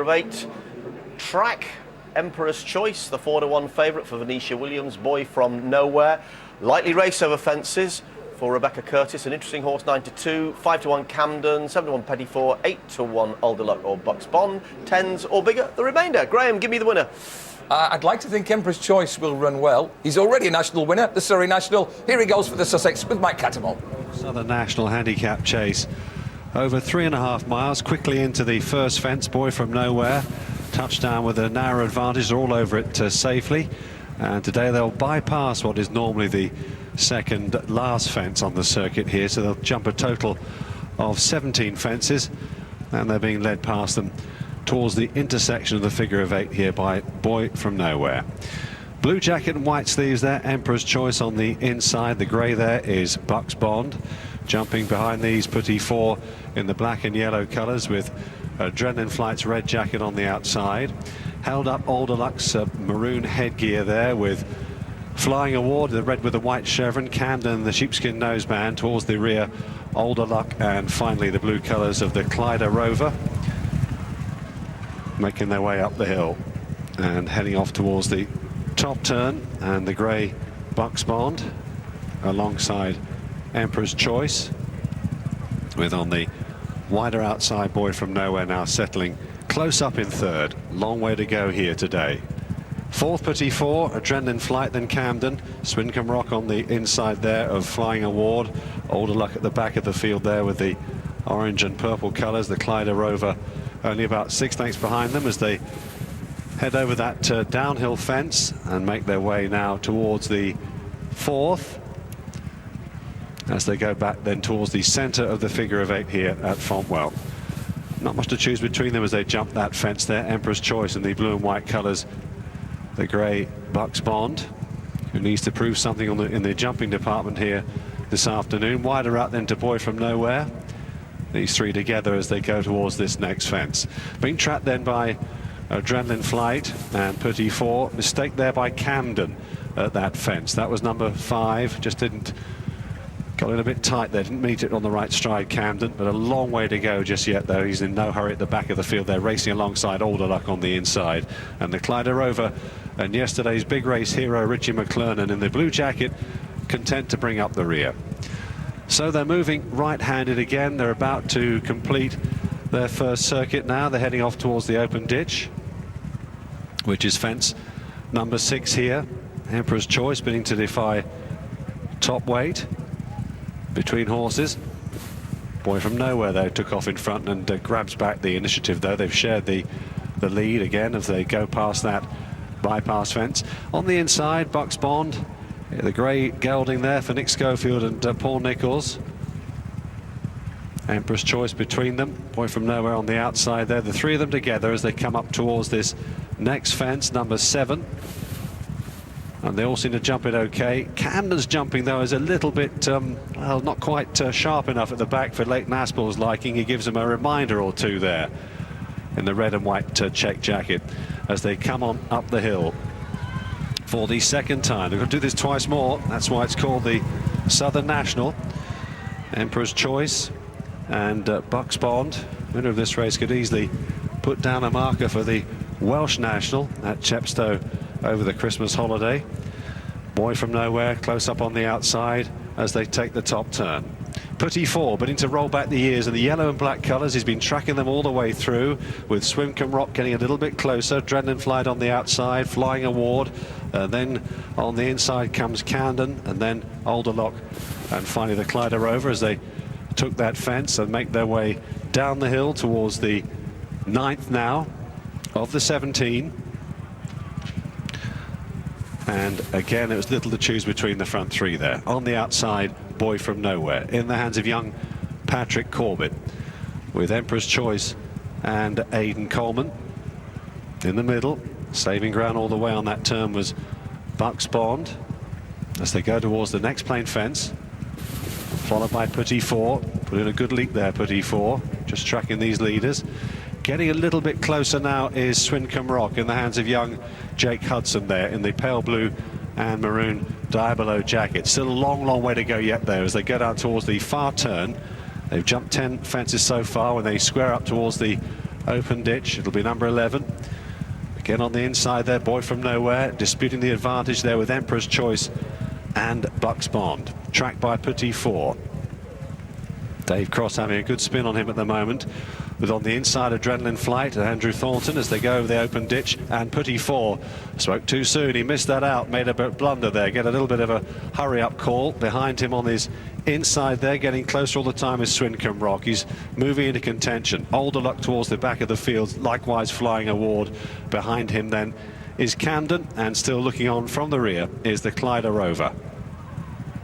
of 8. Track, Emperor's Choice, the 4-1 favourite for Venetia Williams, Boy From Nowhere. Lightly race over fences for Rebecca Curtis, an interesting horse, 9-2, 5-1 Camden, 7-1 Petit Four, 8-1 Alderluck or Bucks Bond, 10s or bigger, the remainder. Graham, give me the winner. I'd like to think Emperor's Choice will run well. He's already a national winner, the Surrey National. Here he goes for the Sussex with Mike Cattermole. Southern National handicap chase. Over 3.5 miles, quickly into the first fence. Boy From Nowhere. Touchdown with a narrow advantage. They're all over it safely. And today they'll bypass what is normally the second last fence on the circuit here. So they'll jump a total of 17 fences. And they're being led past them towards the intersection of the figure of 8 here by Boy From Nowhere. Blue jacket and white sleeves there, Emperor's Choice on the inside. The grey there is Bucks Bond. Jumping behind these, Petit Four in the black and yellow colours with Adrenalin Flight's red jacket on the outside. Held up Alderluck's maroon headgear there with Flying Award, the red with the white chevron. Camden, the sheepskin noseband towards the rear. Alderluck, and finally the blue colours of the Clyde Rover, making their way up the hill and heading off towards the top turn. And the grey Bucks Bond alongside Emperor's Choice, with on the wider outside Boy From Nowhere now settling close up in third. Long way to go here today. Fourth, Petit Four, Adrenalin Flight, then Camden. Swincombe Rock on the inside there of Flying Award. Alderluck at the back of the field there with the orange and purple colours. The Clyde Rover only about 6 lengths behind them as they head over that downhill fence and make their way now towards the fourth, as they go back then towards the centre of the figure of 8 here at Fontwell. Not much to choose between them as they jump that fence there. Emperor's Choice in the blue and white colours. The grey Bucks Bond, who needs to prove something in the jumping department here this afternoon. Wider out then to Boy From Nowhere. These three together as they go towards this next fence. Being trapped then by Adrenalin Flight and Petit Four. Mistake there by Camden at that fence. That was number 5. Just got in a bit tight there, didn't meet it on the right stride, Camden, but a long way to go just yet, though. He's in no hurry at the back of the field. They're racing alongside Alderluck on the inside. And the Clyde Rover and yesterday's big race hero, Richie McClernand, in the blue jacket, content to bring up the rear. So they're moving right-handed again. They're about to complete their first circuit now. They're heading off towards the open ditch, which is fence number 6 here. Emperor's Choice beginning to defy top weight between horses. Boy From Nowhere, though, took off in front and grabs back the initiative, though. They've shared the lead again as they go past that bypass fence. On the inside, Bucks Bond, the grey gelding there for Nick Schofield and Paul Nicholls. Emperor's Choice between them. Boy From Nowhere on the outside there. The three of them together as they come up towards this next fence, number 7. And they all seem to jump it okay. Camden's jumping, though, is a little bit, well, not quite sharp enough at the back for Leighton Aspel's liking. He gives them a reminder or two there in the red and white check jacket as they come on up the hill for the second time. They're going to do this twice more. That's why it's called the Southern National. Emperor's Choice and Bucks Bond, winner of this race, could easily put down a marker for the Welsh National at Chepstow over the Christmas holiday. Boy From Nowhere close up on the outside as they take the top turn. Petit Four beginning to roll back the ears in the yellow and black colours. He's been tracking them all the way through, with Swincombe Rock getting a little bit closer. Adrenalin Flight on the outside, Flying Award. Then on the inside comes Camden, and then Alderluck, and finally the Clyde Rover as they took that fence and make their way down the hill towards the 9th now of the 17. And again, it was little to choose between the front three there. On the outside, Boy From Nowhere, in the hands of young Patrick Corbett, with Emperor's Choice and Aidan Coleman. In the middle, saving ground all the way on that turn was Bucks Bond as they go towards the next plain fence, followed by Petit Four. Put in a good leap there, Petit Four, just tracking these leaders. Getting a little bit closer now is Swincombe Rock in the hands of young Jake Hudson there in the pale blue and maroon Diabolo jacket. Still a long way to go yet there as they go down towards the far turn. They've jumped 10 fences so far. When they square up towards the open ditch. It'll be number 11. Again on the inside there, Boyfromnowhere, disputing the advantage there with Emperor's Choice and Bucks Bond. Tracked by Petit 4. Dave Cross having a good spin on him at the moment. With on the inside Adrenalin Flight and Andrew Thornton as they go over the open ditch, and Petit 4 spoke too soon. He missed that out, made a blunder there, get a little bit of a hurry-up call. Behind him on his inside there, getting closer all the time, is Swincombe Rock. He's moving into contention. Older Luck towards the back of the field, likewise flying a ward. Behind him then is Camden, and still looking on from the rear is the Clyde Rover.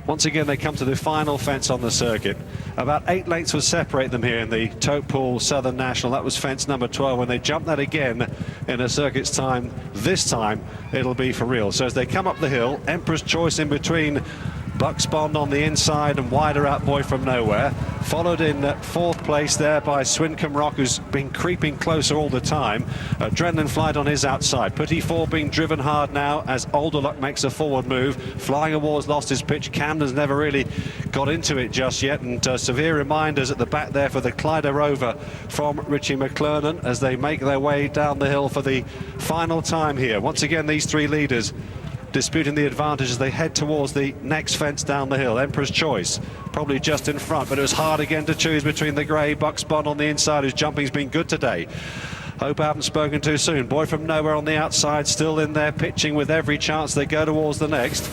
Once again, they come to the final fence on the circuit. About 8 lengths would separate them here in the Totepool Southern National. That was fence number 12. When they jump that again in a circuit's time, this time it'll be for real. So as they come up the hill, Emperor's Choice in between, Bucks Bond on the inside, and wider out Boyfromnowhere. Followed in 4th place there by Swincombe Rock, who's been creeping closer all the time. Adrenalin Flight on his outside. Petit 4 being driven hard now as Older Luck makes a forward move. Flying Awards lost his pitch. Camden's never really got into it just yet. And severe reminders at the back there for the Clyde Rover from Richie McClernand as they make their way down the hill for the final time here. Once again, these 3 leaders disputing the advantage as they head towards the next fence down the hill. Emperor's Choice probably just in front, but it was hard again to choose between the grey. Bucks Bond on the inside, whose jumping's been good today. Hope I haven't spoken too soon. Boyfromnowhere on the outside, still in there, pitching with every chance they go towards the next.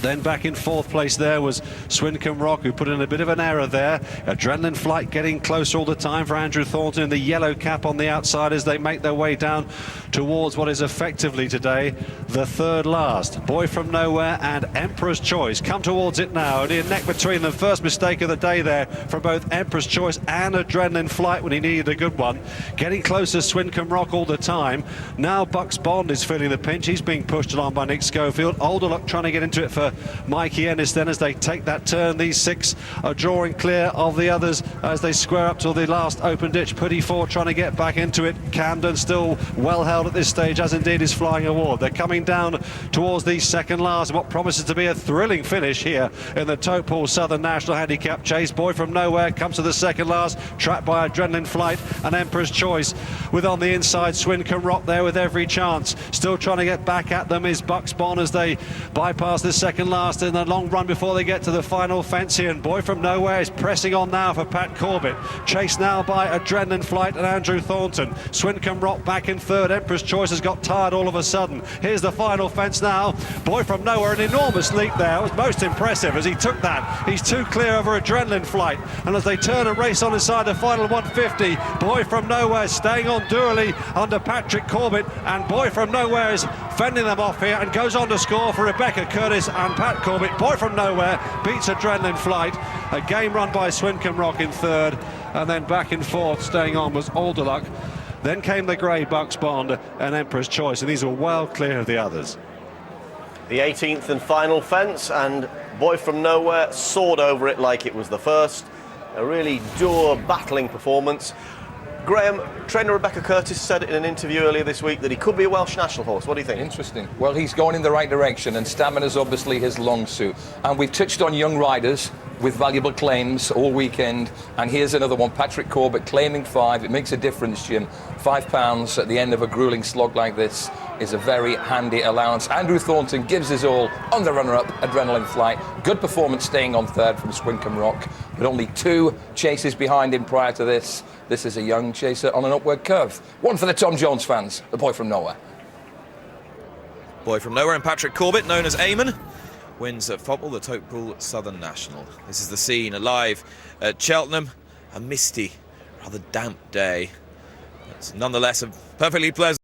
Then back in 4th place there was Swincombe Rock, who put in a bit of an error there. Adrenalin Flight getting closer all the time for Andrew Thornton in the yellow cap on the outside as they make their way down towards what is effectively today the 3rd last. Boyfromnowhere and Emperor's Choice come towards it now. Only a neck between them. First mistake of the day there from both Emperor's Choice and Adrenalin Flight when he needed a good one. Getting closer, Swincombe Rock all the time. Now Bucks Bond is feeling the pinch. He's being pushed along by Nick Schofield. Older Luck trying to get into it for Mikey Ennis then as they take that turn. These 6 are drawing clear of the others as they square up to the last open ditch. Petit 4 trying to get back into it. Camden still well held at this stage, as indeed is Flying Award. They're coming down towards the 2nd last, what promises to be a thrilling finish here in the Totepool Southern National Handicap Chase. Boyfromnowhere comes to the 2nd last, trapped by Adrenalin Flight and Emperor's Choice, with on the inside Swincombe Rock there with every chance. Still trying to get back at them is Bucks Bond as they bypass the 2nd last in the long run before they get to the final fence here. And Boyfromnowhere is pressing on now for Pat Corbett, chased now by Adrenalin Flight and Andrew Thornton. Swincombe Rock back in 3rd. Emperor's Choice has got tired all of a sudden. Here's the final fence now. Boyfromnowhere, an enormous leap there. It was most impressive as he took that. He's too clear over Adrenalin Flight, and as they turn and race on inside the final 150, Boyfromnowhere staying on dourly under Patrick Corbett, and Boyfromnowhere is fending them off here and goes on to score for Rebecca Curtis and Pat Corbett. Boyfromnowhere beats Adrenalin Flight. A game run by Swincombe Rock in 3rd, and then back in 4th staying on was Older Luck. Then came the grey Bucks Bond and Emperor's Choice, and these were well clear of the others. The 18th and final fence, and Boyfromnowhere soared over it like it was the first. A really dour, battling performance. Graham, trainer Rebecca Curtis said in an interview earlier this week that he could be a Welsh national horse. What do you think? Interesting. Well, he's going in the right direction, and stamina's obviously his long suit. And we've touched on young riders with valuable claims all weekend, and here's another one. Patrick Corbett claiming 5. It makes a difference, Jim. £5 at the end of a grueling slog like this is a very handy allowance. Andrew Thornton gives his all on the runner-up, Adrenalin Flight. Good performance staying on 3rd from Swincombe Rock, but only 2 chases behind him prior to this. This is a young chaser on an upward curve. One for the Tom Jones fans, the Boyfromnowhere. Boyfromnowhere and Patrick Corbett, known as Eamon, wins at Fontwell, the Totepool Southern National. This is the scene live at Cheltenham. A misty, rather damp day. It's nonetheless a perfectly pleasant